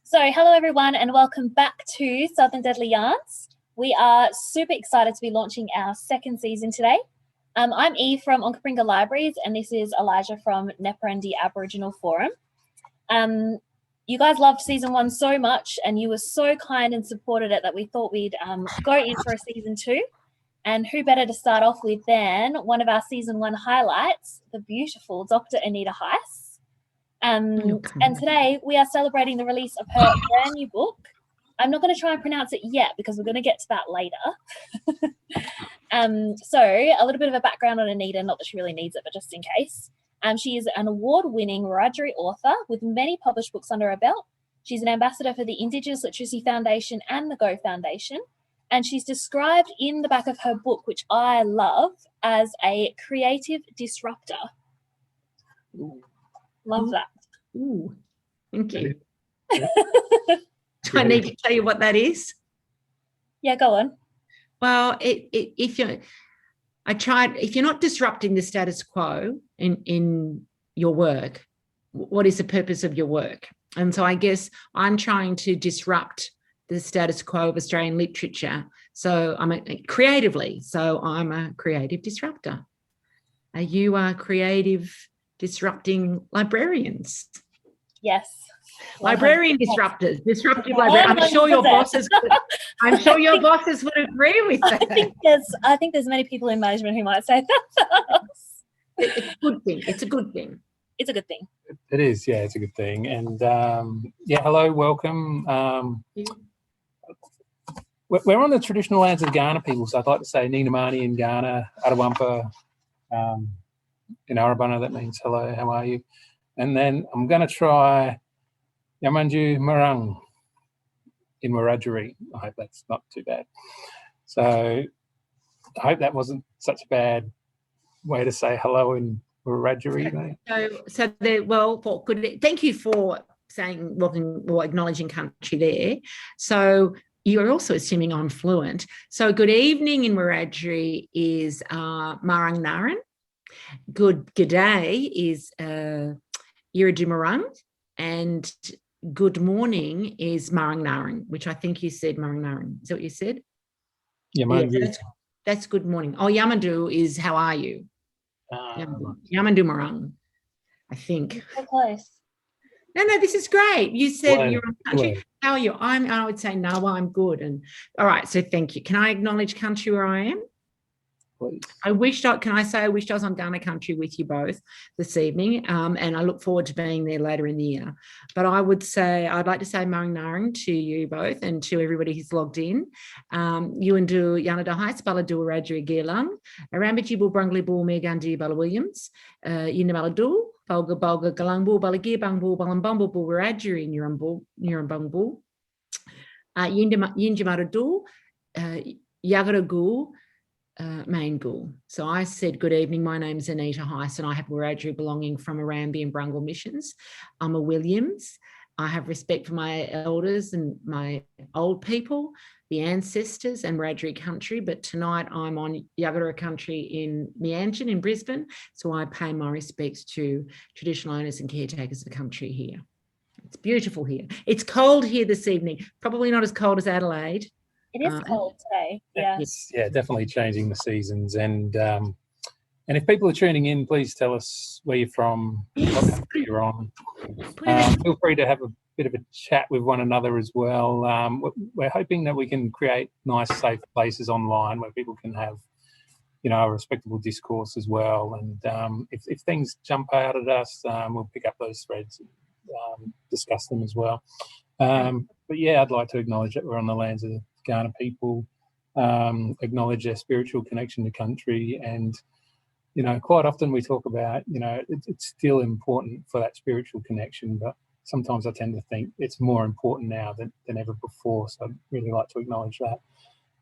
So hello everyone and welcome back to Southern Deadly Yarns. We are super excited to be launching our second season today. I'm Eve from Onkaparinga Libraries and this is Elijah from Neporendi Aboriginal Forum. You guys loved season 1 so much and you were so kind and supported it that we thought we'd go in for a season 2. And who better to start off with than one of our season 1 highlights, the beautiful Dr. Anita Heiss. And today we are celebrating the release of her brand new book. I'm not going to try and pronounce it yet because we're going to get to that later. So a little bit of a background on Anita, not that she really needs it, but just in case. She is an award-winning Wiradjuri author with many published books under her belt. She's an ambassador for the Indigenous Literacy Foundation and the Go Foundation. And she's described in the back of her book, which I love, as a creative disruptor. Ooh. Love that. Ooh, thank you. Do I need to tell you what that is? Yeah, go on. Well, if you're not disrupting the status quo in your work, what is the purpose of your work? And so I guess I'm trying to disrupt the status quo of Australian literature. So I'm creatively. So I'm a creative disruptor. Are you creative disrupting librarians? Yes. Librarian disruptors, disruptive librarians. I'm sure your bosses would agree with that. I think there's many people in management who might say that. It's a good thing. It's a good thing. It's a good thing. It is, yeah, it's a good thing. And hello, welcome. We're on the traditional lands of Kaurna people, so I'd like to say Ninamani in Kaurna, Arawampa, in Arabana, that means hello, how are you? And then I'm going to try Yamanju Marang in Wiradjuri. I hope that's not too bad. So I hope that wasn't such a bad way to say hello in Wiradjuri. Thank you for saying welcome or acknowledging country there. So you're also assuming I'm fluent. So good evening in Wiradjuri is Marang Naran. Good day is Wiradjuri, and good morning is Marang Naran, which I think you said Marang Naran. Is that what you said? Yeah, that's good morning. Oh, Yamandu is how are you? Yamandu Marang, I think. So close. No, this is great. You said you're on country. How are you? I would say no, I'm good. And all right, so thank you. Can I acknowledge country where I am? Please. I wished I was on Kaurna country with you both this evening, and I look forward to being there later in the year. But I'd like to say Marang Narang to you both and to everybody who's logged in. You and do Anita Heiss, Bila Yarrudhanggalangdhuray, Arambajibu Brungley Bull Megandi Bala Williams, Yinamaladu, Bulga Galangbu, Balagir Bangbu, Balambumbu, Wiradjuri, Nurambungbu, Yinjamaradu, Yagaragu, Maingul. So I said, good evening, my name is Anita Heiss and I have Wiradjuri belonging from Arambi and Brungle missions. I'm a Williams. I have respect for my elders and my old people, the ancestors and Wiradjuri country, but tonight I'm on Yagara country in Meanjin in Brisbane, so I pay my respects to traditional owners and caretakers of the country here. It's beautiful here. It's cold here this evening, probably not as cold as Adelaide. It is cold today. Yeah. Yeah, definitely changing the seasons. And if people are tuning in, please tell us where you're from, what country you're on. Feel free to have a bit of a chat with one another as well. We're hoping that we can create nice, safe places online where people can have, a respectable discourse as well. And if things jump out at us, we'll pick up those threads and discuss them as well. But yeah, I'd like to acknowledge that we're on the lands of the Kaurna people, acknowledge their spiritual connection to country, and quite often we talk about it's still important for that spiritual connection, but sometimes I tend to think it's more important now than ever before, so I'd really like to acknowledge that.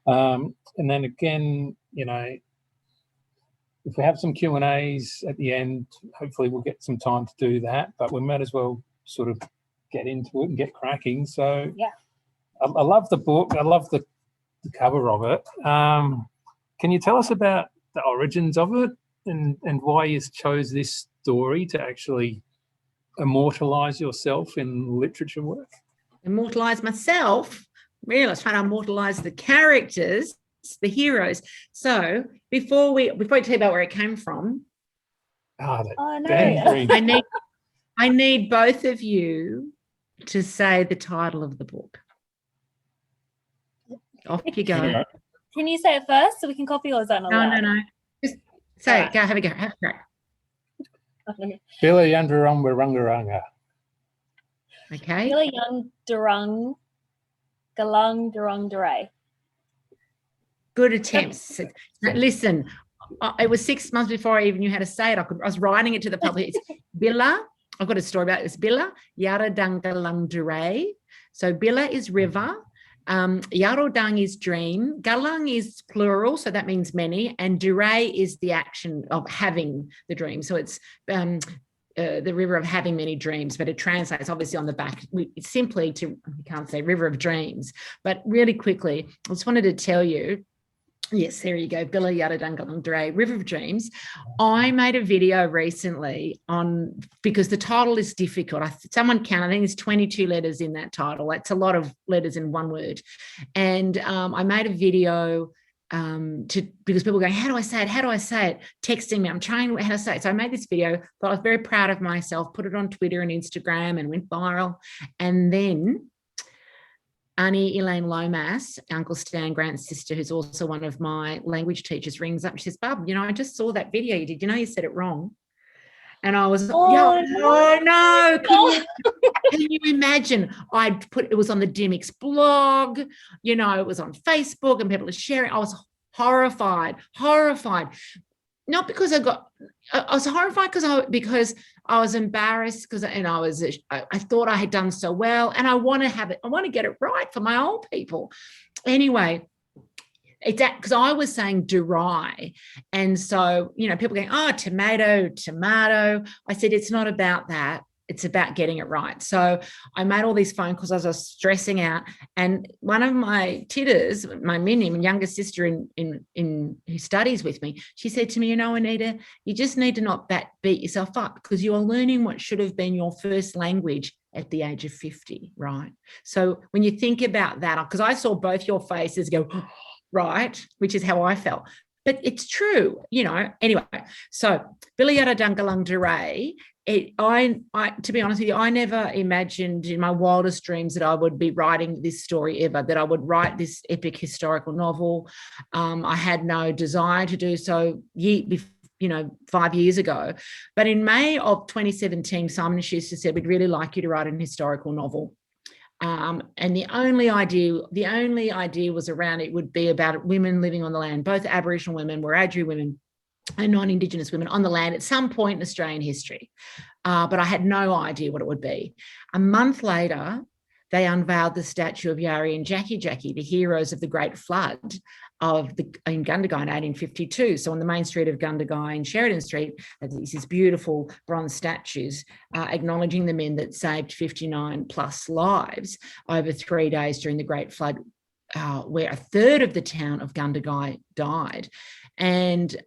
And then again, if we have some Q&As at the end, hopefully we'll get some time to do that, but we might as well sort of get into it and get cracking. So yeah, I love the book. I love the cover of it. Can you tell us about the origins of it and why you chose this story to actually immortalise yourself in literature work? immortalize myself. Really, I was trying to immortalize the characters, the heroes. So before I tell you about where it came from, Oh, no. I need both of you to say the title of the book. Off you go. Yeah. Can you say it first so we can copy, or is that not allowed? No. Just say it. Go, have a go. Have a crack. Bila Yarrudhanggalangdhuray. Okay. Bila Yarrudhanggalangdhuray. Good attempts. Listen, it was 6 months before I even knew how to say it. I was writing it to the public. It's Bila. I've got a story about this. Bila Yarrudhanggalangdhuray. So Bila is river. Yarrudhang is dream. Galang is plural, so that means many. And Dhuray is the action of having the dream. So it's the river of having many dreams, but it translates obviously on the back simply to, you can't say river of dreams. But really quickly, I just wanted to tell you, yes, there you go, Bila Yarrudhanggalangdhuray, River of Dreams. I made a video recently because the title is difficult. Someone counted, I think there's 22 letters in that title. That's a lot of letters in one word. And I made a video because people go, how do I say it? How do I say it? Texting me, I'm trying how to say it. So I made this video, thought I was very proud of myself, put it on Twitter and Instagram and went viral. And then Annie Elaine Lomas, Uncle Stan Grant's sister, who's also one of my language teachers, rings up. She says, Bub, I just saw that video you did. You said it wrong. And I was, no. Can you imagine? It was on the DMX blog, it was on Facebook and people are sharing. I was horrified. Not because I was horrified because I was embarrassed I thought I had done so well, and I want to get it right for my old people. Anyway, it's because I was saying Dhuray, and so people going, oh, tomato. I said it's not about that. It's about getting it right. So I made all these phone calls as I was stressing out. And one of my titters, my Minnie, my younger sister in who studies with me, she said to me, Anita, you just need to not beat yourself up because you are learning what should have been your first language at the age of 50, right? So when you think about that, because I saw both your faces go, right, which is how I felt. But it's true, Anyway, so Bila Yarrudhanggalangdhuray, to be honest with you, I never imagined in my wildest dreams that I would be writing this story ever, that I would write this epic historical novel. I had no desire to do so 5 years ago. But in May of 2017, Simon & Schuster said, we'd really like you to write an historical novel. And the only idea was around it would be about women living on the land, both Aboriginal women, Wiradjuri women, and non-Indigenous women on the land at some point in Australian history. But I had no idea what it would be. A month later, they unveiled the statue of Yari and Jackie, the heroes of the Great Flood in Gundagai in 1852. So on the main street of Gundagai in Sheridan Street, there's these beautiful bronze statues acknowledging the men that saved 59 plus lives over 3 days during the Great Flood, where a third of the town of Gundagai died. And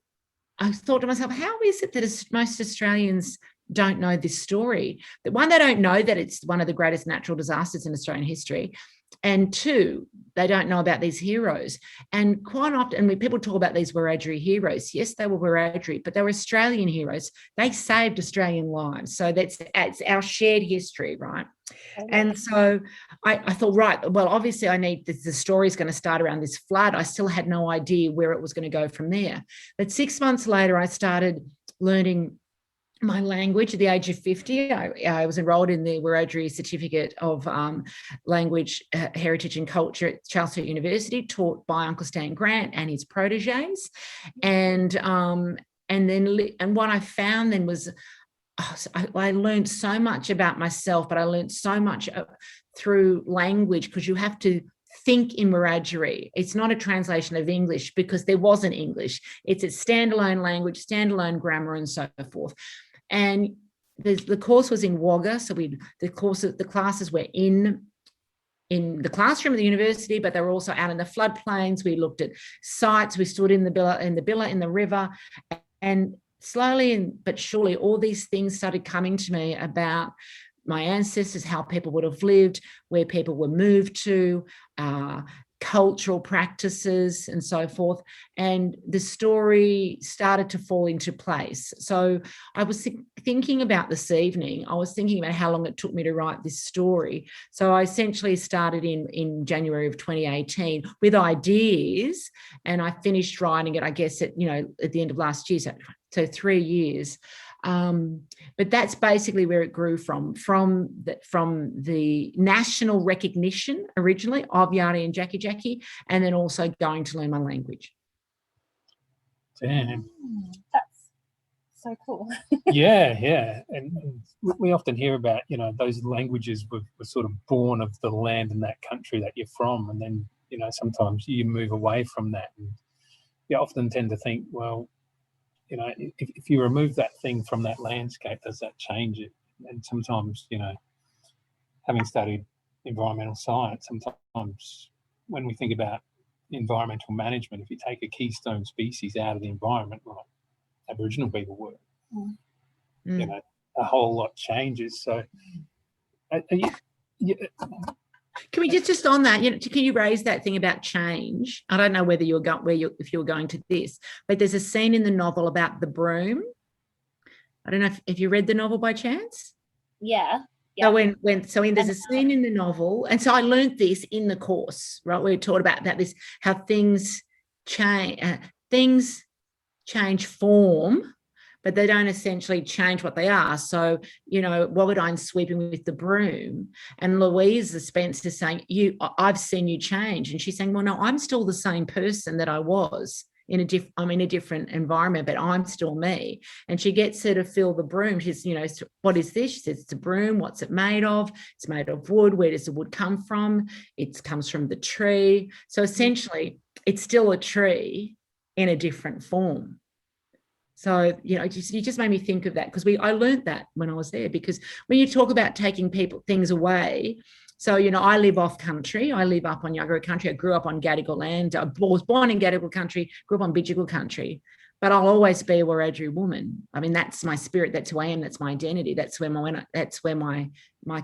I thought to myself, how is it that most Australians don't know this story? That one, they don't know that it's one of the greatest natural disasters in Australian history. And two, they don't know about these heroes. And quite often when people talk about these Wiradjuri heroes, yes, they were Wiradjuri, but they were Australian heroes. They saved Australian lives. So it's our shared history, right? And so I thought, right, well, obviously I need the story is going to start around this flood. I still had no idea where it was going to go from there. But 6 months later, I started learning my language at the age of 50. I was enrolled in the Wiradjuri Certificate of Language, Heritage and Culture at Charles Sturt University, taught by Uncle Stan Grant and his proteges. And what I found then was I learned so much about myself, but I learned so much through language, because you have to think in Wiradjuri. It's not a translation of English because there wasn't English. It's a standalone language, standalone grammar, and so forth. And the course was in Wagga, so the classes were in the classroom of the university, but they were also out in the floodplains. We looked at sites. We stood in the Bila in the river, and slowly but surely all these things started coming to me about my ancestors, how people would have lived, where people were moved to, cultural practices and so forth. And the story started to fall into place. So I was thinking about this evening, I was thinking about how long it took me to write this story. So I essentially started in January of 2018 with ideas, and I finished writing it, I guess, at the end of last year. So 3 years. But that's basically where it grew from the national recognition originally of Yari and Jackie, and then also going to learn my language. Damn. That's so cool. Yeah. And we often hear about, those languages were sort of born of the land and that country that you're from. And then, sometimes you move away from that. And you often tend to think, well, if you remove that thing from that landscape, does that change it? And sometimes, having studied environmental science, sometimes when we think about environmental management, if you take a keystone species out of the environment, like Aboriginal people were, a whole lot changes. So, can we just on that? Can you raise that thing about change? I don't know whether if you're going to this, but there's a scene in the novel about the broom. I don't know if you read the novel by chance. Yeah. So there's a scene in the novel, and so I learned this in the course, right? We taught about this, how things change form, but they don't essentially change what they are. So, Wagadine's sweeping with the broom, and Louise, the Spencer, is saying, I've seen you change. And she's saying, well, no, I'm still the same person that I was. I'm in a different environment, but I'm still me. And she gets her to fill the broom. She's, what is this? She says, it's a broom. What's it made of? It's made of wood. Where does the wood come from? It comes from the tree. So essentially, it's still a tree in a different form. So, you just made me think of that, because I learned that when I was there, because when you talk about taking things away, so, I live off country. I live up on Yagara country. I grew up on Gadigal land. I was born in Gadigal country, grew up on Bidjigal country, but I'll always be a Wiradjuri woman. I mean, that's my spirit. That's who I am. That's my identity. That's where my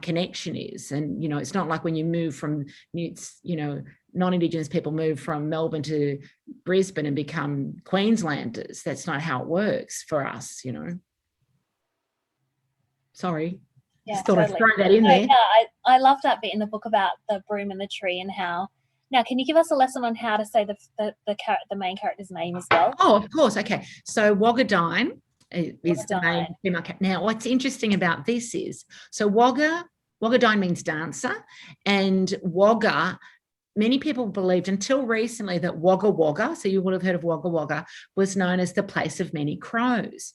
connection is. And, it's not like when you move from, non-Indigenous people move from Melbourne to Brisbane and become Queenslanders. That's not how it works for us, Sorry. Yeah, just thought totally. I'd throw that in there. Yeah, I love that bit in the book about the broom and the tree, and how. Now, can you give us a lesson on how to say the main character's name as well? Oh, of course. Okay. So Wagadine is the main female character. Now, what's interesting about this is, so Wagadine means dancer, and Wagga, many people believed until recently that Wagga Wagga, so you would have heard of Wagga Wagga, was known as the place of many crows.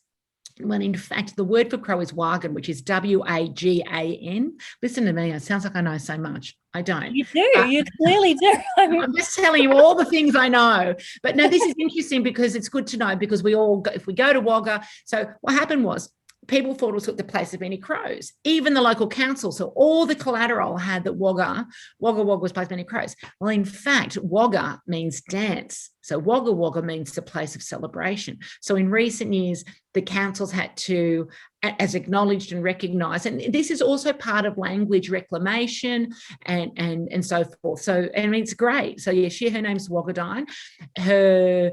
When in fact, the word for crow is wagan, which is W-A-G-A-N. Listen to me, it sounds like I know so much. I don't. You do, you clearly do. I'm just telling you all the things I know. But no, this is interesting because it's good to know, because if we go to Wagga, so what happened was, people thought it was the place of many crows, even the local council. So all the collateral had that Wagga was place of many crows. Well, in fact, Wagga means dance. So Wagga Wagga means the place of celebration. So in recent years, the councils had to, as acknowledged and recognised, and this is also part of language reclamation and so forth. So, I mean, it's great. So yeah, her name's Wagadine. Her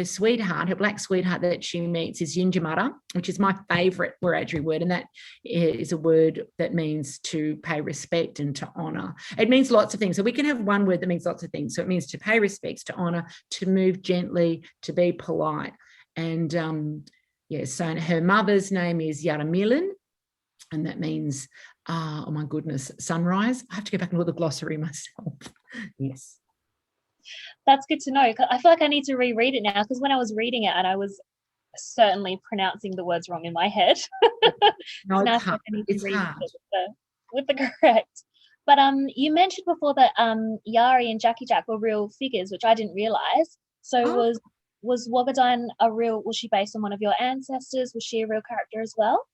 sweetheart, her black sweetheart that she meets is Yinjamara, which is my favourite Wiradjuri word, and that is a word that means to pay respect and to honour. It means lots of things. So we can have one word that means lots of things. So it means to pay respect, to honour, to move gently, to be polite. And so her mother's name is Yaramilan, and that means, oh my goodness, sunrise. I have to go back and look at the glossary myself. Yes. That's good to know. I feel like I need to reread it now, because when I was reading it, and I was certainly pronouncing the words wrong in my head. No, it's hard. It's hard. With the correct. But you mentioned before that Yari and Jackie Jack were real figures, which I didn't realise. So was Wagadine was she based on one of your ancestors? Was she a real character as well?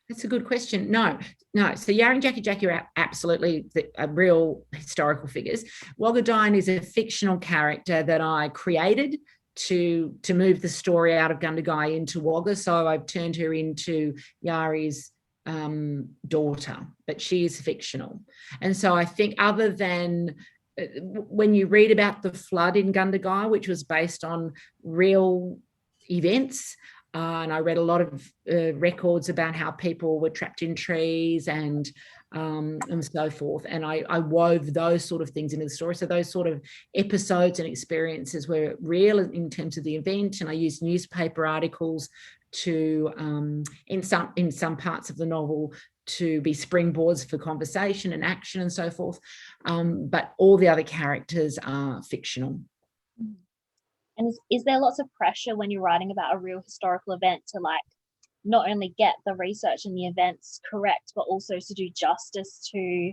That's a good question. No. So Yari and Jackie are absolutely real historical figures. Wagadine is a fictional character that I created to move the story out of Gundagai into Wagga. So I've turned her into Yari's daughter, but she is fictional. And so I think, other than when you read about the flood in Gundagai, which was based on real events, and I read a lot of records about how people were trapped in trees and so forth. And I wove those sort of things into the story. So those sort of episodes and experiences were real in terms of the event. And I used newspaper articles to, in some parts of the novel, to be springboards for conversation and action and so forth. But all the other characters are fictional. And is there lots of pressure when you're writing about a real historical event to like not only get the research and the events correct, but also to do justice to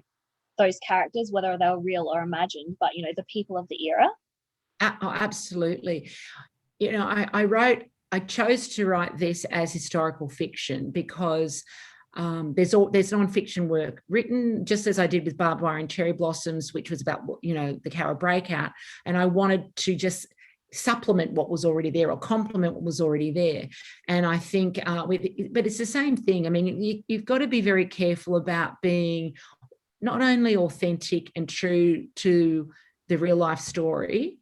those characters, whether they were real or imagined, but, you know, the people of the era? Oh, absolutely. You know, I chose to write this as historical fiction because there's non-fiction work written, just as I did with Barbed Wire and Cherry Blossoms, which was about, you know, the Cowra breakout. And I wanted to just supplement what was already there or complement what was already there. And I think, but it's the same thing. I mean, you've got to be very careful about being not only authentic and true to the real life story,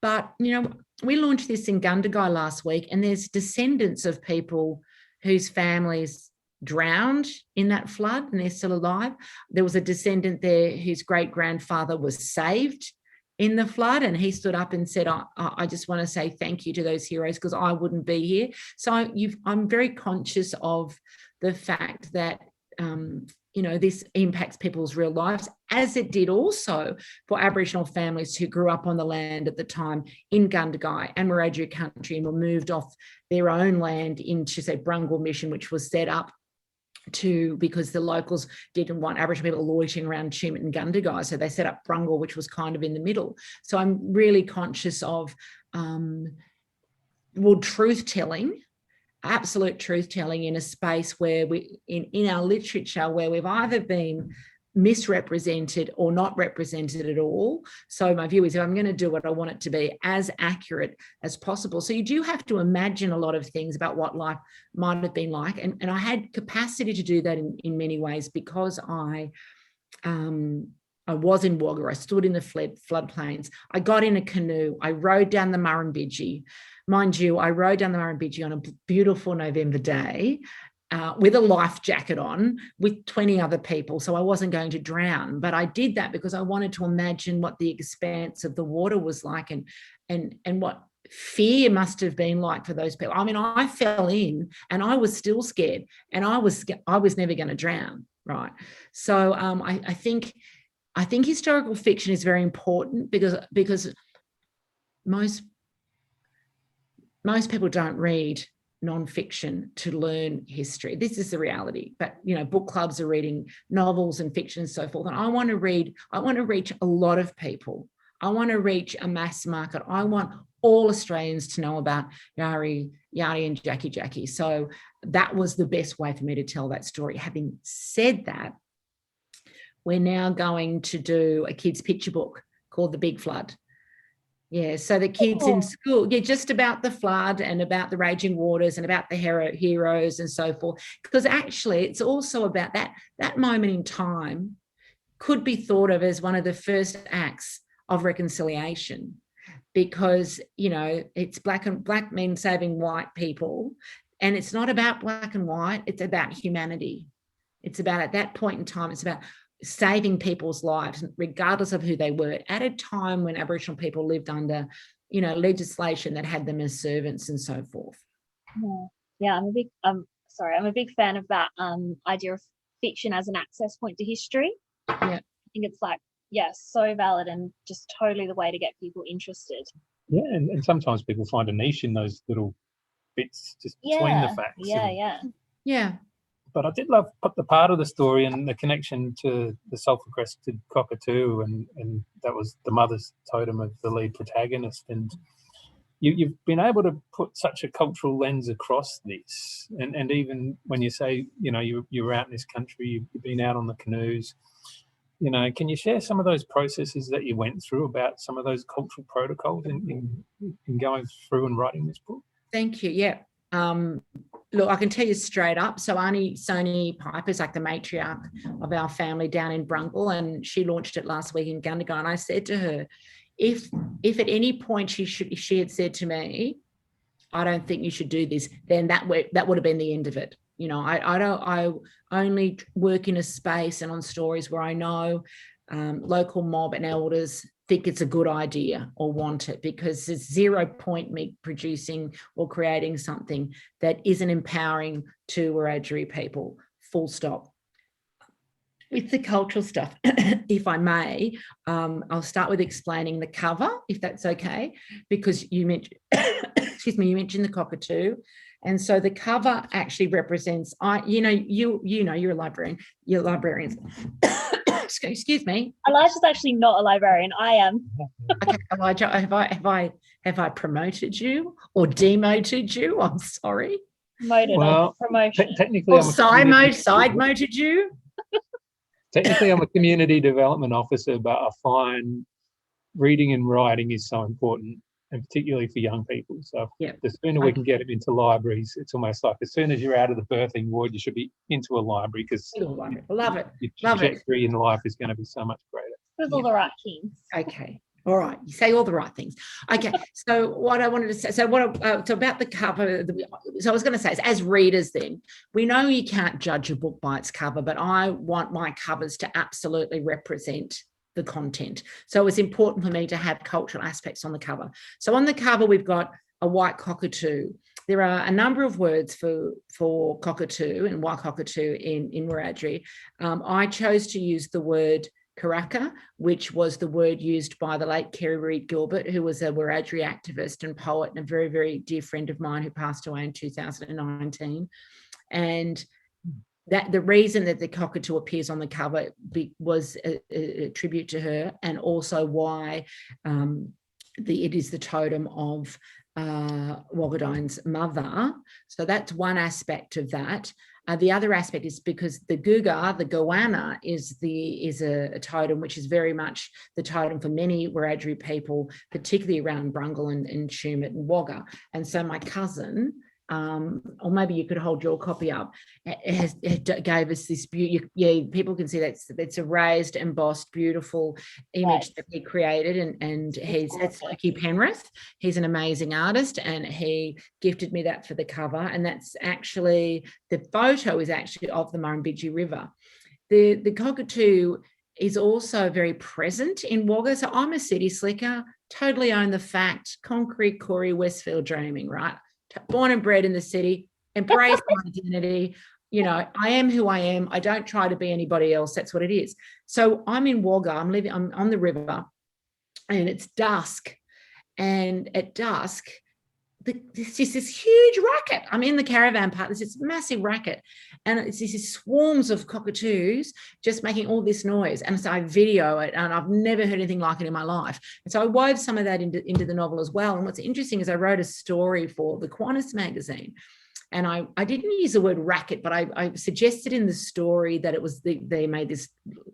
but, you know, we launched this in Gundagai last week, and there's descendants of people whose families drowned in that flood and they're still alive. There was a descendant there whose great-grandfather was saved in the flood, and he stood up and said, I just want to say thank you to those heroes because I wouldn't be here. So I'm very conscious of the fact that, you know, this impacts people's real lives, as it did also for Aboriginal families who grew up on the land at the time in Gundagai and Wiradjuri country and were moved off their own land into, say, Brungle Mission, which was set up because the locals didn't want Aboriginal people loitering around Chimit and Gundagai, so they set up Brungle, which was kind of in the middle. So I'm really conscious of truth-telling, absolute truth-telling in a space where we, in our literature, where we've either been misrepresented or not represented at all. So my view is, if I'm going to do it, I want it to be as accurate as possible. So you do have to imagine a lot of things about what life might have been like. And I had capacity to do that in many ways because I was in Wagga. I stood in the floodplains. I got in a canoe. I rode down the Murrumbidgee. Mind you, I rode down the Murrumbidgee on a beautiful November day with a life jacket on with 20 other people. So I wasn't going to drown. But I did that because I wanted to imagine what the expanse of the water was like and what fear must have been like for those people. I mean, I fell in and I was still scared, and I was never going to drown, right? So I think historical fiction is very important because most people don't read non-fiction to learn history. This is the reality. But, you know, book clubs are reading novels and fiction and so forth. And I want to reach a lot of people. I want to reach a mass market. I want all Australians to know about Yari and Jackie. So that was the best way for me to tell that story. Having said that, we're now going to do a kids' picture book called The Big Flood. Yeah, so the kids in school, just about the flood and about the raging waters and about the heroes and so forth. Because actually it's also about that moment in time could be thought of as one of the first acts of reconciliation, because, you know, it's black men saving white people, and it's not about black and white, it's about humanity. It's about, at that point in time, it's about saving people's lives, regardless of who they were, at a time when Aboriginal people lived under, you know, legislation that had them as servants and so forth. Yeah, I'm a big fan of that idea of fiction as an access point to history. Yeah, I think it's like, so valid and just totally the way to get people interested. Yeah, and sometimes people find a niche in those little bits just between the facts. Yeah. But I did love the part of the story and the connection to the sulphur-crested cockatoo, and that was the mother's totem of the lead protagonist. And you've been able to put such a cultural lens across this. And even when you say, you know, you were out in this country, you've been out on the canoes, you know, can you share some of those processes that you went through about some of those cultural protocols in going through and writing this book? Thank you. Yeah. Look, I can tell you straight up. So Auntie Sony Piper's like the matriarch of our family down in Brungle, and she launched it last week in Gundagai. And I said to her, if at any point she had said to me, I don't think you should do this, then that would have been the end of it. You know, I only work in a space and on stories where I know local mob and elders think it's a good idea or want it, because there's zero point me producing or creating something that isn't empowering to Wiradjuri people, full stop. With the cultural stuff, if I may, I'll start with explaining the cover, if that's okay, because you mentioned, excuse me, you mentioned the cockatoo. And so the cover actually represents, you're a librarian, you're librarians. Excuse me. Elijah's actually not a librarian. I am. Okay, Elijah, have I promoted you or demoted you? I'm sorry. Promotion. Technically, or side-moted you. Technically, I'm a community development officer, but I find reading and writing is so important, and particularly for young people. So the sooner we can get them into libraries, it's almost like as soon as you're out of the birthing ward, you should be into a library, because love it. Your trajectory in life is going to be so much greater. With all the right things. Okay. All right, you say all the right things. Okay, so what I wanted to say, so about the cover, so I was going to say is, as readers then, we know you can't judge a book by its cover, but I want my covers to absolutely represent the content. So it's important for me to have cultural aspects on the cover. So on the cover, we've got a white cockatoo. There are a number of words for cockatoo and white cockatoo in Wiradjuri. I chose to use the word Karaka, which was the word used by the late Kerry Reid Gilbert, who was a Wiradjuri activist and poet and a very, very dear friend of mine who passed away in 2019. And that the reason that the cockatoo appears on the cover was a tribute to her, and also why it is the totem of Wagadine's mother. So that's one aspect of that. The other aspect is because the Guga, the goanna, is a totem which is very much the totem for many Wiradjuri people, particularly around Brungle and Tumut and Wagga. And so my cousin, or maybe you could hold your copy up, it gave us this beauty. Yeah, people can see that's a raised, embossed, beautiful image that he created, and that's Loki Penrith. He's an amazing artist, and he gifted me that for the cover. And that's actually, the photo is actually of the Murrumbidgee River. The cockatoo is also very present in Wagga. So I'm a city slicker, totally own the fact, concrete, Corey, Westfield dreaming, right? Born and bred in the city, embrace my identity. You know, I am who I am. I don't try to be anybody else. That's what it is. So I'm in Wagga. I'm on the river, and it's dusk. And at dusk, there's just this huge racket. I'm in the caravan park. There's this massive racket, and it's these swarms of cockatoos just making all this noise. And so I video it, and I've never heard anything like it in my life. And so I wove some of that into the novel as well. And what's interesting is I wrote a story for the Qantas magazine, and I didn't use the word racket, but I suggested in the story that it was they made this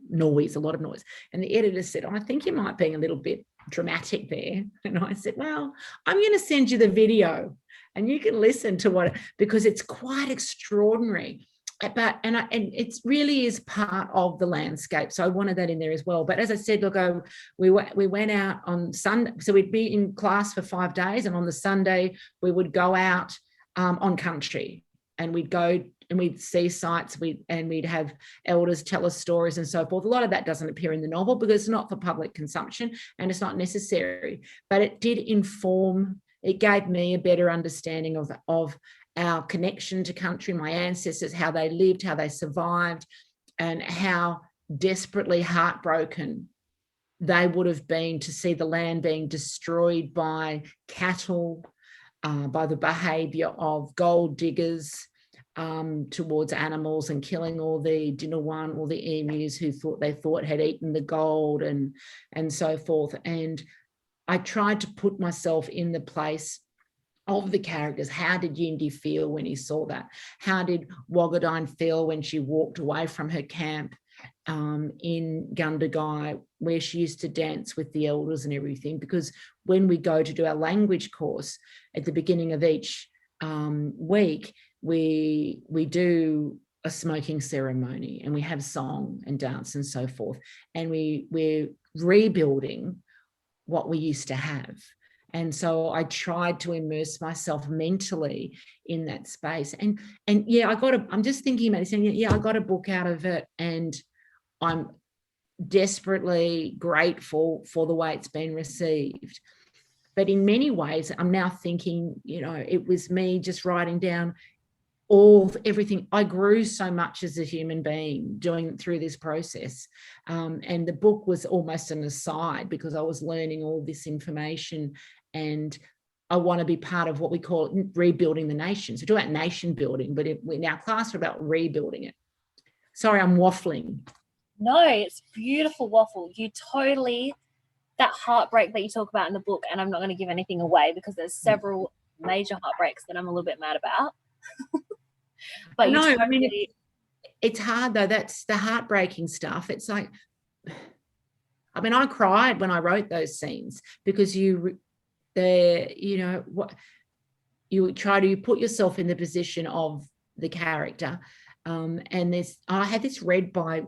noise, a lot of noise. And the editor said, I think you might be a little bit dramatic there. And I said, well, I'm going to send you the video and you can listen to what, because it's quite extraordinary. But and it really is part of the landscape. So I wanted that in there as well. But as I said, look, we went out on Sunday. So we'd be in class for 5 days, and on the Sunday we would go out on country, and we'd go and we'd see sites, we'd have elders tell us stories and so forth. A lot of that doesn't appear in the novel because it's not for public consumption and it's not necessary, but it did inform, it gave me a better understanding of our connection to country, my ancestors, how they lived, how they survived, and how desperately heartbroken they would have been to see the land being destroyed by cattle, by the behaviour of gold diggers towards animals, and killing all the Dinawan, all the emus who they thought had eaten the gold, and so forth. And I tried to put myself in the place of the characters. How did Yindi feel when he saw that? How did Wagadine feel when she walked away from her camp in Gundagai, where she used to dance with the elders and everything? Because when we go to do our language course at the beginning of each week, we do a smoking ceremony, and we have song and dance and so forth, and we're rebuilding what we used to have. And so I tried to immerse myself mentally in that space. And yeah, I'm just thinking about it, saying, yeah, I got a book out of it, and I'm desperately grateful for the way it's been received. But in many ways, I'm now thinking, it was me just writing down everything. I grew so much as a human being doing through this process. And the book was almost an aside, because I was learning all this information, and I want to be part of what we call rebuilding the nation. So we talk about nation building, but in our class, we're about rebuilding it. Sorry, I'm waffling. No, it's beautiful waffle. You totally, that heartbreak that you talk about in the book, and I'm not going to give anything away because there's several major heartbreaks that I'm a little bit mad about. But no, totally, I mean, it's hard though. That's the heartbreaking stuff. It's like, I mean, I cried when I wrote those scenes, because you try to put yourself in the position of the character. And I had this read by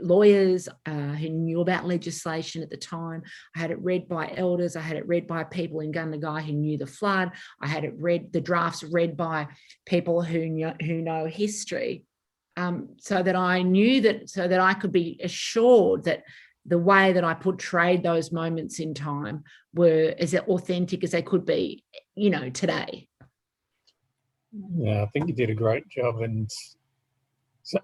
lawyers who knew about legislation at the time. I had it read by elders. I had it read by people in Gundagai who knew the flood. I had the drafts read by people who know history, so that I knew so that I could be assured that the way that I portrayed those moments in time were as authentic as they could be, today. Yeah, I think you did a great job. And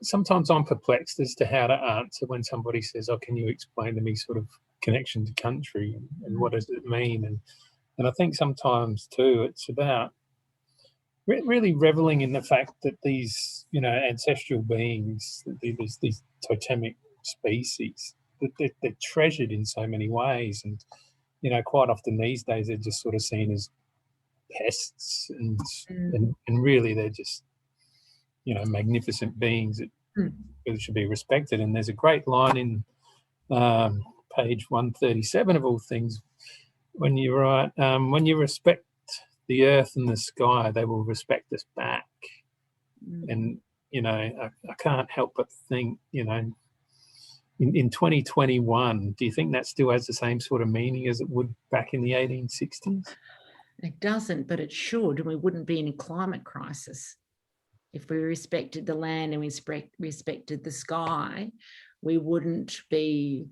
sometimes I'm perplexed as to how to answer when somebody says, "Oh, can you explain to me sort of connection to country and what does it mean?" And I think sometimes too, it's about really reveling in the fact that these, ancestral beings, these totemic species, that they're treasured in so many ways. And, quite often these days they're just sort of seen as pests, and really they're just, magnificent beings that really should be respected. And there's a great line in page 137 of all things, when you write, when you respect the earth and the sky, they will respect us back. And, I can't help but think, in 2021, do you think that still has the same sort of meaning as it would back in the 1860s? It doesn't, but it should, and we wouldn't be in a climate crisis. If we respected the land and we respected the sky, we wouldn't be,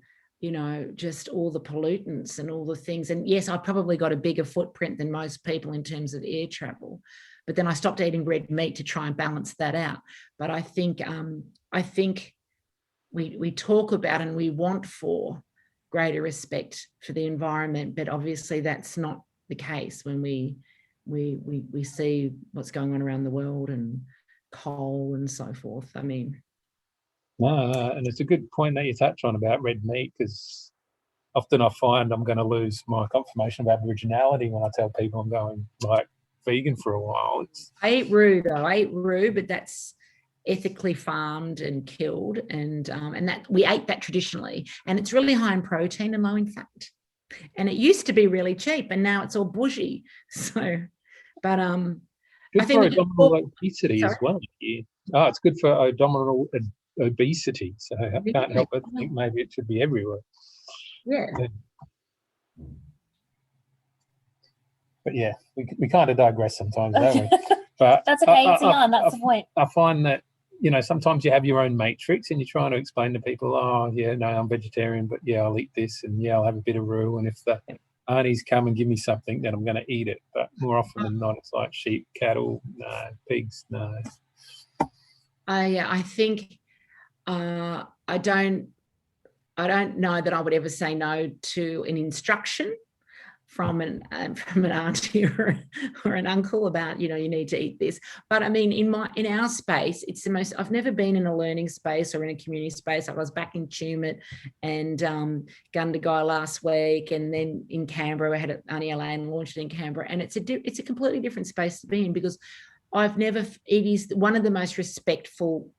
just all the pollutants and all the things. And yes, I probably got a bigger footprint than most people in terms of air travel, but then I stopped eating red meat to try and balance that out. But I think we talk about and we want for greater respect for the environment, but obviously that's not the case when we see what's going on around the world and coal and so forth. I mean, no, and it's a good point that you touch on about red meat, because often I find I'm going to lose my confirmation of Aboriginality when I tell people I'm going vegan for a while. I eat roo, but that's ethically farmed and killed, and that we ate that traditionally, and it's really high in protein and low in fat. And it used to be really cheap, and now it's all bushy. So, but good I think for abdominal obesity as well. Yeah. Oh, it's good for abdominal obesity. So I can't help but think maybe it should be everywhere. Yeah. But yeah, we kind of digress sometimes, don't we? But that's okay. It's on. That's the point. I find that, sometimes you have your own matrix and you're trying to explain to people, oh, yeah, no, I'm vegetarian, but yeah, I'll eat this, and yeah, I'll have a bit of roo. And if the aunties come and give me something, then I'm going to eat it. But more often than not, it's like sheep, cattle, no, pigs, no. I think I don't know that I would ever say no to an instruction from an auntie or an uncle about, you need to eat this. But I mean, in our space, it's the most, I've never been in a learning space or in a community space. I was back in Tumut and Gundagai last week, and then in Canberra, we had Auntie Elaine launched it in Canberra, and it's a completely different space to be in, because it is one of the most respectful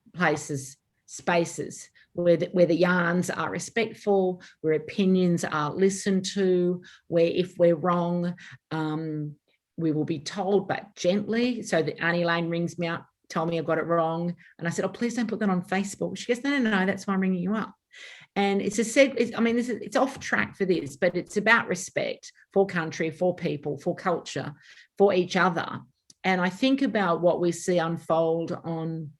spaces where the yarns are respectful, where opinions are listened to, where if we're wrong, we will be told, but gently. So that Auntie Elaine rings me up, told me I got it wrong. And I said, oh, please don't put that on Facebook. She goes, no, that's why I'm ringing you up. And it's off track for this, but it's about respect for country, for people, for culture, for each other. And I think about what we see unfold on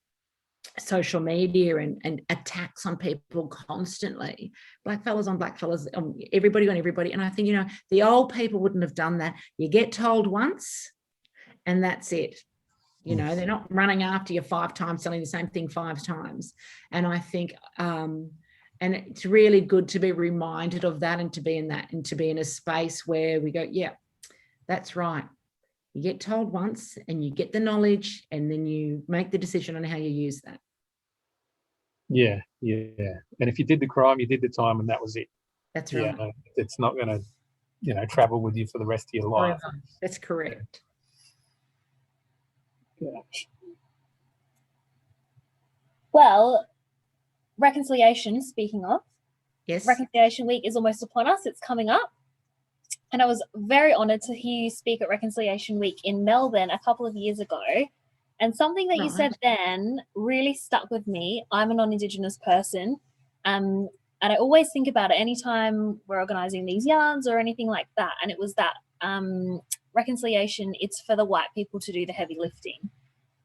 social media and attacks on people constantly, blackfellas on blackfellas, everybody on everybody. And I think, the old people wouldn't have done that. You get told once and that's it. They're not running after you 5 times, selling the same thing 5 times. And I think, and it's really good to be reminded of that and to be in that and to be in a space where we go, yeah, that's right. You get told once and you get the knowledge and then you make the decision on how you use that. Yeah. And if you did the crime, you did the time and that was it. That's right. Yeah, it's not going to, travel with you for the rest of your life. Forever. That's correct. Gosh. Well, reconciliation, speaking of, yes, Reconciliation Week is almost upon us. It's coming up. And I was very honoured to hear you speak at Reconciliation Week in Melbourne a couple of years ago. And something that you said then really stuck with me. I'm a non-Indigenous person. And I always think about it anytime we're organising these yarns or anything like that. And it was that reconciliation, it's for the white people to do the heavy lifting.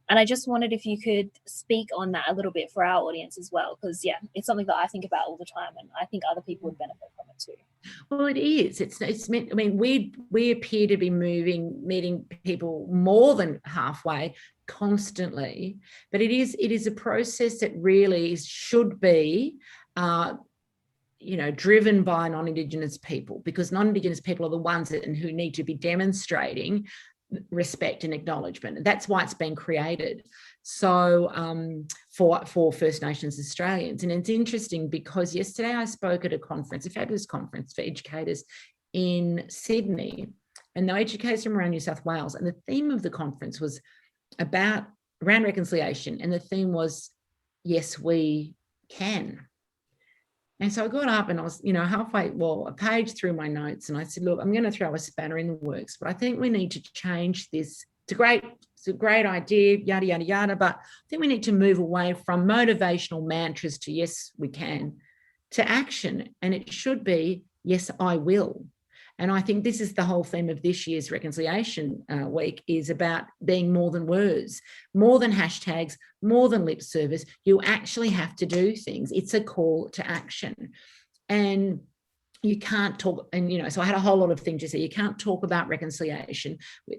And I just wondered if you could speak on that a little bit for our audience as well, because, it's something that I think about all the time and I think other people would benefit from it too. Well, it is. It's meant, we appear to be meeting people more than halfway constantly, but it is a process that really should be driven by non-Indigenous people, because non-Indigenous people are the ones who need to be demonstrating respect and acknowledgement. That's why it's been created. So for First Nations Australians. And it's interesting because yesterday I spoke at a conference, a fabulous conference for educators in Sydney, and no educators from around New South Wales. And the theme of the conference was around reconciliation. And the theme was, yes, we can. And so I got up and I was, halfway, a page through my notes, and I said, look, I'm going to throw a spanner in the works, but I think we need to change this. It's a great idea, yada, yada, yada, but I think we need to move away from motivational mantras to yes, we can, to action. And it should be, yes, I will. And I think this is the whole theme of this year's Reconciliation Week, is about being more than words, more than hashtags, more than lip service. You actually have to do things. It's a call to action. And you can't talk, and so I had a whole lot of things to say. You can't talk about reconciliation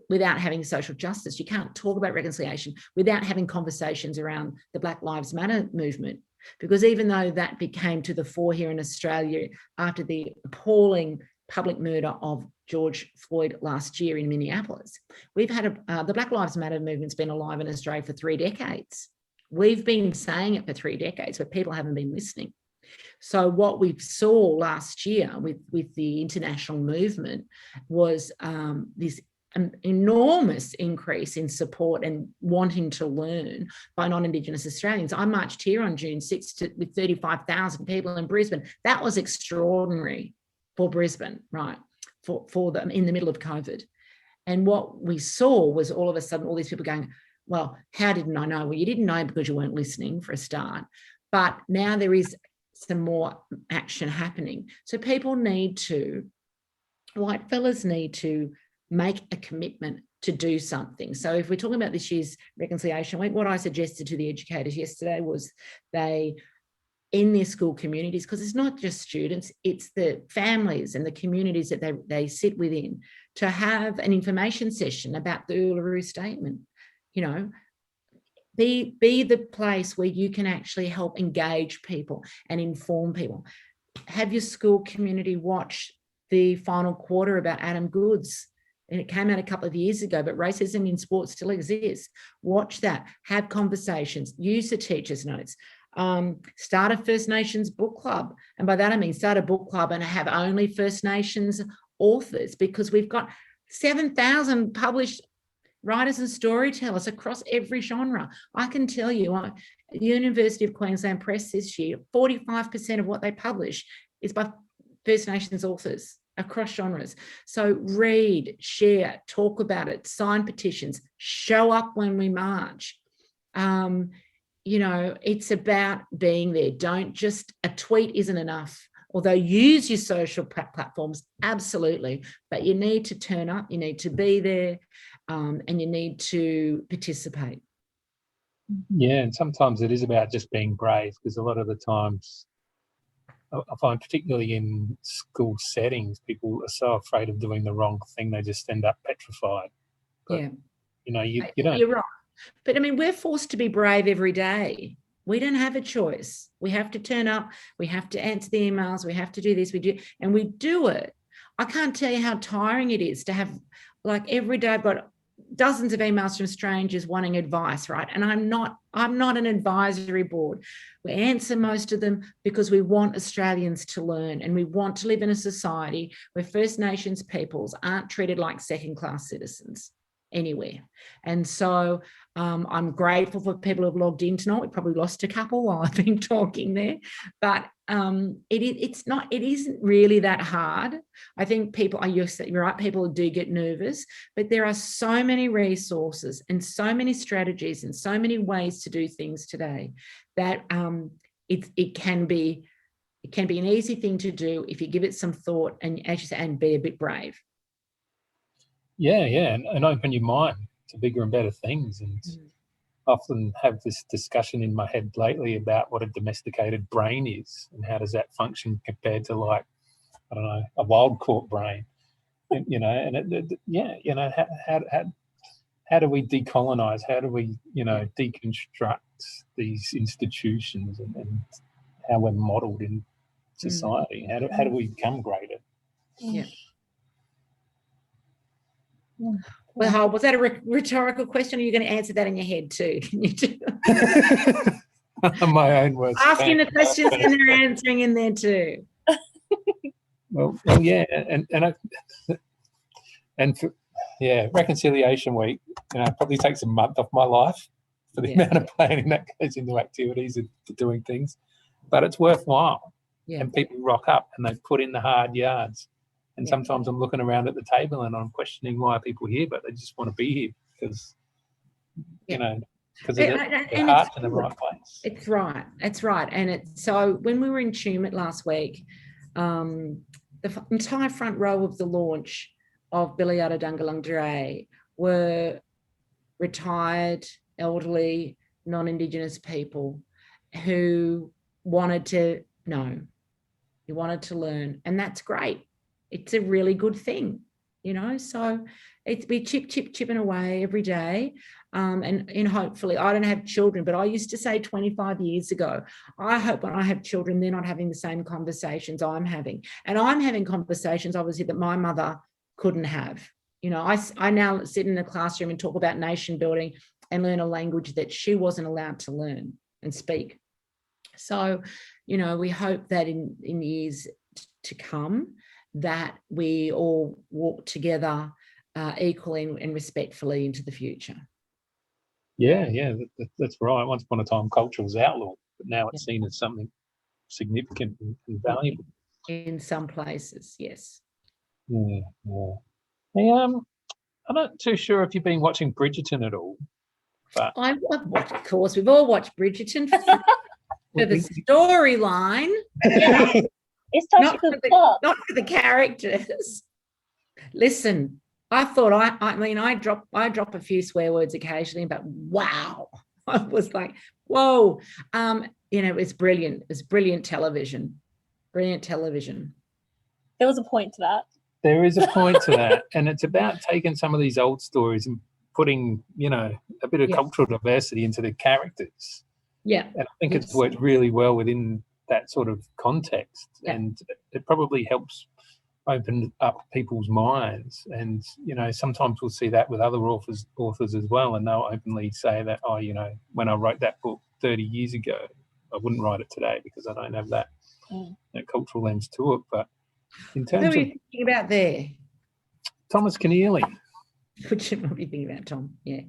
without having social justice. You can't talk about reconciliation without having conversations around the Black Lives Matter movement. Because even though that became to the fore here in Australia after the appalling public murder of George Floyd last year in Minneapolis, we've had the Black Lives Matter movement's been alive in Australia for 3 decades. We've been saying it for 3 decades, but people haven't been listening. So what we saw last year with the international movement was this enormous increase in support and wanting to learn by non-Indigenous Australians. I marched here on June 6th with 35,000 people in Brisbane. That was extraordinary for Brisbane, right, for them in the middle of COVID. And what we saw was all of a sudden all these people going, well, how didn't I know? Well, you didn't know because you weren't listening for a start. But now there is some more action happening. So people white fellas need to make a commitment to do something. So if we're talking about this year's Reconciliation Week, what I suggested to the educators yesterday was they, in their school communities, because it's not just students, it's the families and the communities that they sit within, to have an information session about the Uluru Statement. Be the place where you can actually help engage people and inform people. Have your school community watch the final quarter about Adam Goodes. And it came out a couple of years ago, but racism in sports still exists. Watch that, have conversations, use the teacher's notes, start a First Nations book club. And by that I mean start a book club and have only First Nations authors, because we've got 7,000 published writers and storytellers across every genre. I can tell you, the University of Queensland Press this year, 45% of what they publish is by First Nations authors. across genres. So read, share, talk about it, sign petitions, show up when we march. You know, it's about being there. Don't just, a tweet isn't enough. Although use your social platforms, absolutely, but you need to turn up, you need to be there, and you need to participate. Yeah, and sometimes it is about just being brave, because a lot of the times I find, particularly in school settings, people are so afraid of doing the wrong thing, they just end up petrified. But, Yeah. you know, you don't. You're right. But I mean, we're forced to be brave every day. We don't have a choice. We have to turn up. We have to answer the emails. We have to do this. We do, and we do it. I can't tell you how tiring it is to have, like, every day I've got dozens of emails from strangers wanting advice, right? And I'm not an advisory board. We answer most of them because we want Australians to learn, and we want to live in a society where First Nations peoples aren't treated like second-class citizens anywhere. And so I'm grateful for people who've logged in tonight. We probably lost a couple while I've been talking there, but it isn't really that hard. I think people, you're right, people do get nervous, but there are so many resources and so many strategies and so many ways to do things today that it can be an easy thing to do if you give it some thought and, as you say, and be a bit brave. Yeah, and open your mind to bigger and better things. And I often have this discussion in my head lately about what a domesticated brain is and how does that function compared to, like, I don't know, a wild caught brain, you know. And how do we decolonize? How do we, you know, deconstruct these institutions and how we're modelled in society? How do we become greater? Yeah. Well, was that a rhetorical question, or are you going to answer that in your head too? Can you do my own words? Asking the questions and they're answering in there too. Well, yeah, Reconciliation Week, you know, probably takes a month off my life for the amount of planning that goes into activities and doing things, but it's worthwhile. Yeah. And people rock up and they put in the hard yards. And sometimes I'm looking around at the table and I'm questioning why are people here, but they just want to be here because, you know, because their heart's in the right place. It's right. It's right. And so when we were in Tumut last week, the entire front row of the launch of Bila Yarrudhanggalangdhuray were retired, elderly, non-Indigenous people who wanted to know, who wanted to learn, and that's great. It's a really good thing, you know. So we chipping away every day, and hopefully, I don't have children, but I used to say 25 years ago, I hope when I have children, they're not having the same conversations I'm having, and I'm having conversations obviously that my mother couldn't have. You know, I now sit in the classroom and talk about nation building and learn a language that she wasn't allowed to learn and speak. So, you know, we hope that in years to come, that we all walk together equally and respectfully into the future. Yeah, that's right. Once upon a time, culture was outlawed, but now it's seen as something significant and valuable. In some places, yes. Yeah. Hey, I'm not too sure if you've been watching Bridgerton at all, but I've watched, of course, we've all watched Bridgerton for the storyline. Yeah. It's such a good plot. Not for the characters. Listen, I thought I drop a few swear words occasionally, but wow, I was like, whoa. You know, it's brilliant. It's brilliant television. Brilliant television. There was a point to that. There is a point to that, and it's about taking some of these old stories and putting, you know, a bit of cultural diversity into the characters. Yeah, and I think it's worked really well within that sort of context, and it probably helps open up people's minds. And, you know, sometimes we'll see that with other authors as well, and they'll openly say that, oh, you know, when I wrote that book 30 years ago, I wouldn't write it today because I don't have that cultural lens to it. But in terms of... Who are you thinking about there? Thomas Keneally. What you might be thinking about, Tom? Yeah.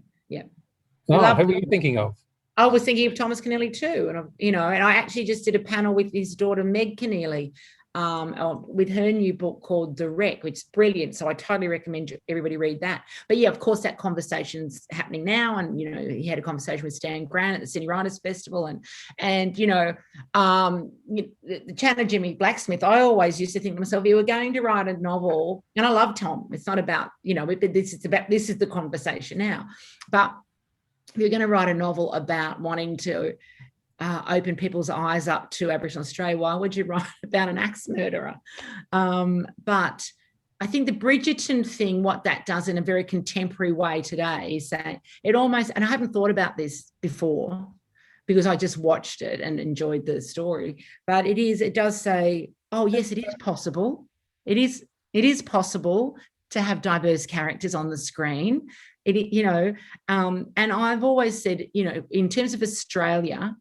Oh, who were you thinking of? I was thinking of Thomas Keneally too, and I actually just did a panel with his daughter Meg Keneally with her new book called Direct, which is brilliant. So I totally recommend everybody read that. But yeah, of course, that conversation's happening now. And, you know, he had a conversation with Stan Grant at the Sydney Writers Festival. And you know, the Chandler Jimmy Blacksmith, I always used to think to myself, you were going to write a novel, and I love Tom. It's not about, you know, this is the conversation now. But if you're going to write a novel about wanting to open people's eyes up to Aboriginal Australia, why would you write about an axe murderer? But I think the Bridgerton thing, what that does in a very contemporary way today is that it almost, and I haven't thought about this before because I just watched it and enjoyed the story, but it does say, oh yes, it is possible. It is possible to have diverse characters on the screen. You know, and I've always said, you know, in terms of Australia,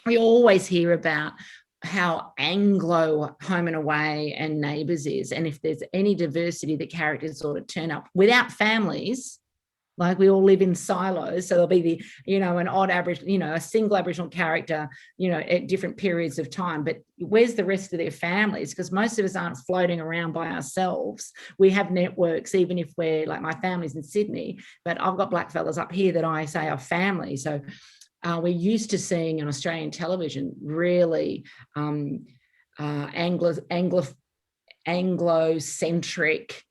we always hear about how Anglo Home and Away and Neighbours is, and if there's any diversity, the characters sort of turn up without families. Like, we all live in silos, so there'll be the, you know, an odd Aboriginal, you know, a single Aboriginal character, you know, at different periods of time. But where's the rest of their families? Because most of us aren't floating around by ourselves. We have networks, even if we're, like, my family's in Sydney, but I've got blackfellas up here that I say are family. So we're used to seeing on Australian television really Anglo-centric,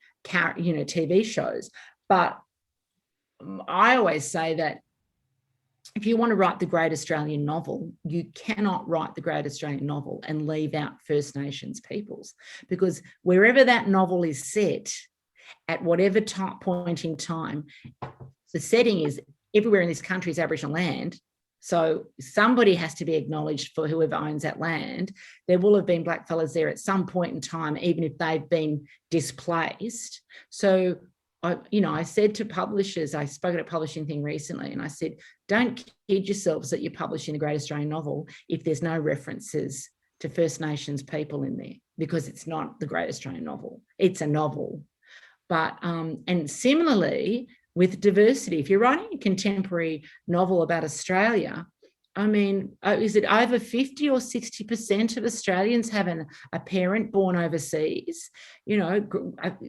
you know, TV shows. But I always say that if you want to write the great Australian novel, you cannot write the great Australian novel and leave out First Nations peoples, because wherever that novel is set, at whatever point in time, the setting is everywhere in this country is Aboriginal land. So somebody has to be acknowledged for whoever owns that land. There will have been blackfellas there at some point in time, even if they've been displaced. So, I said to publishers, I spoke at a publishing thing recently, and I said, don't kid yourselves that you're publishing a great Australian novel if there's no references to First Nations people in there, because it's not the great Australian novel. It's a novel. But, and similarly, with diversity, if you're writing a contemporary novel about Australia, I mean, is it over 50 or 60% of Australians have a parent born overseas? You know,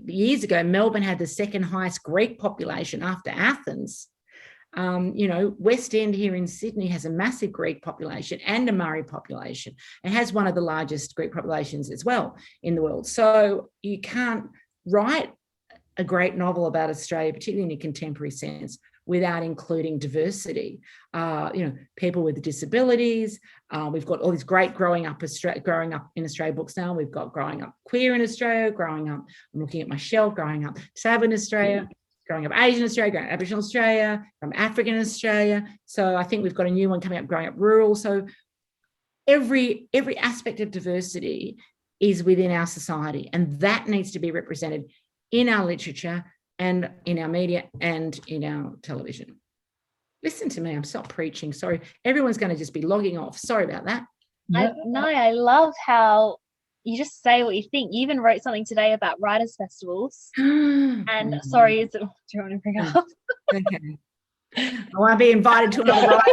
years ago, Melbourne had the second highest Greek population after Athens. You know, West End here in Sydney has a massive Greek population and a Murri population. It has one of the largest Greek populations as well in the world. So you can't write a great novel about Australia, particularly in a contemporary sense, without including diversity. You know, people with disabilities. We've got all these great growing up in Australia books now. We've got growing up queer in Australia, growing up, I'm looking at my shelf, growing up Sab in Australia, growing up Asian Australia, growing up Aboriginal Australia, from African Australia. So I think we've got a new one coming up, growing up rural. So every aspect of diversity is within our society, and that needs to be represented in our literature and in our media and in our television. Listen to me, I'm stop preaching. Sorry, everyone's going to just be logging off. Sorry about that. I love how you just say what you think. You even wrote something today about writers' festivals. And sorry, do you want to bring it up? Okay. I want to be invited to another writer.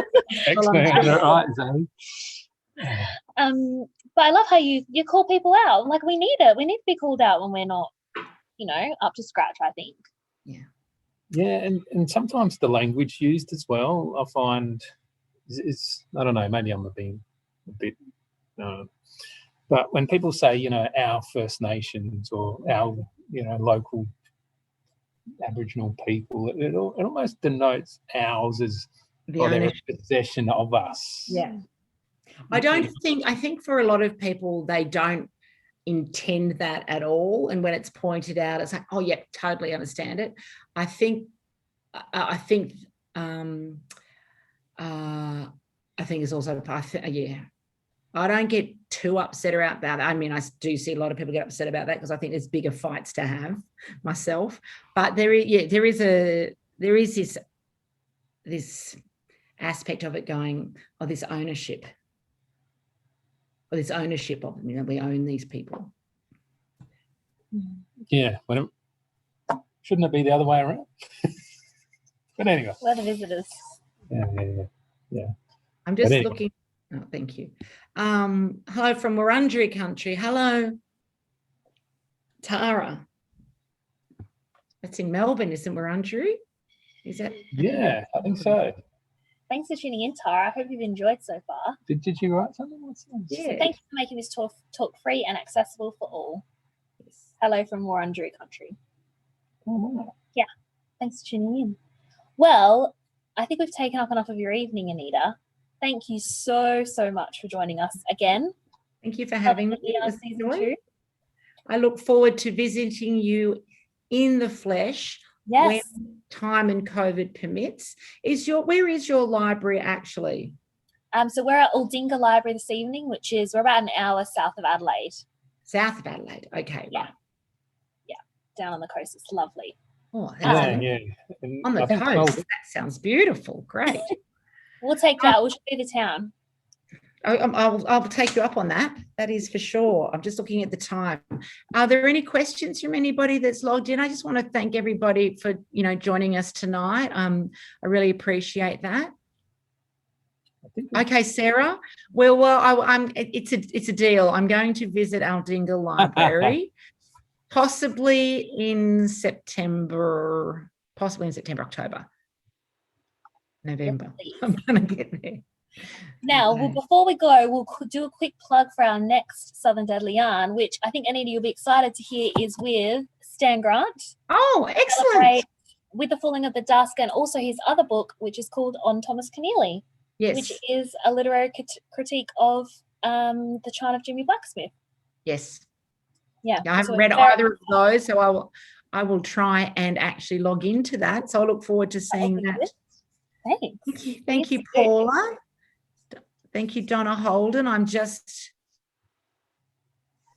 But I love how you call people out. Like, we need it. We need to be called out when we're not, you know, up to scratch, I think. Yeah, and sometimes the language used as well, I find is I don't know, maybe I'm being a bit but when people say, you know, our First Nations or our, you know, local Aboriginal people, it almost denotes ours as they're a possession of us. Yeah. I think for a lot of people, they don't intend that at all, and when it's pointed out, it's like, oh yeah, totally understand it. I think it's also, I don't get too upset about that. I mean, I do see a lot of people get upset about that because I think there's bigger fights to have myself. But there is this aspect of it going, oh, this ownership of, you know, we own these people. Yeah, well, shouldn't it be the other way around? But anyway, We're the visitors. Yeah. I'm just looking Oh, thank you. Hello from Wiradjuri country. Hello, Tara. That's in Melbourne, isn't Wiradjuri? Is that? Yeah, I think so. Thanks for tuning in, Tara. I hope you've enjoyed so far. Did you write something? What's that? So Yeah. thank you for making this talk free and accessible for all. Yes. Hello from Wiradjuri country. Oh, Yeah, thanks for tuning in. Well, I think we've taken up enough of your evening, Anita. Thank you so much for joining us again. Thank you for having me. It was a Season joy. 2. I look forward to visiting you in the flesh Yes. when time and COVID permits. Where is your library actually? So we're at Aldinga Library this evening, we're about an hour south of Adelaide. South of Adelaide. Okay. Yeah. Right. Yeah. Down on the coast. It's lovely. Oh, that's yeah. And on the I think coast. That sounds beautiful. Great. We'll take you out. We'll show you the town. I'll take you up on that. That is for sure. I'm just looking at the time. Are there any questions from anybody that's logged in? I just want to thank everybody for joining us tonight. I really appreciate that. Okay, Sarah. Well, it's a deal. I'm going to visit Aldinga Library, possibly in September, October, November. I'm going to get there. Now, Okay. before we go, we'll do a quick plug for our next Southern Deadly Yarn, which I think, Anita, you'll be excited to hear is with Stan Grant. Oh, excellent. With the Falling of the Dusk, and also his other book, which is called On Thomas Keneally, which Yes. is a literary critique of the Chant of Jimmy Blacksmith. Yes. Yeah. I haven't read either of those, so I will try and actually log into that. So I look forward to seeing that. Thanks. Thank you, Paula. Thank you, Donna Holden.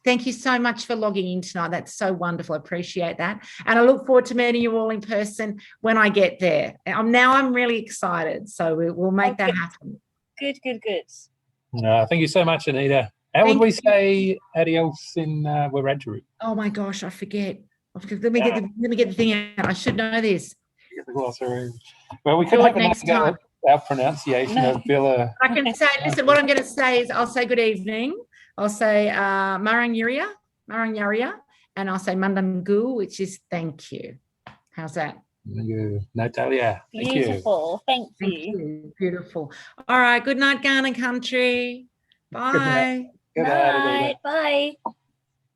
Thank you so much for logging in tonight. That's so wonderful. I appreciate that. And I look forward to meeting you all in person when I get there. I'm really excited. So we'll make that happen. Good. Thank you so much, Anita. How would we say adios in Wiradjuri? Oh my gosh, I forget. Let me get the thing out. I should know this. Well, we could have next time. Our pronunciation of Bila. I can say, listen, what I'm going to say is I'll say good evening. I'll say Marang Yuria, and I'll say Mandangu, which is thank you. How's that? Thank you, Natalia. Beautiful. Thank you. Thank you. Beautiful. All right. Good night, Ghana country. Bye. Good night. Bye.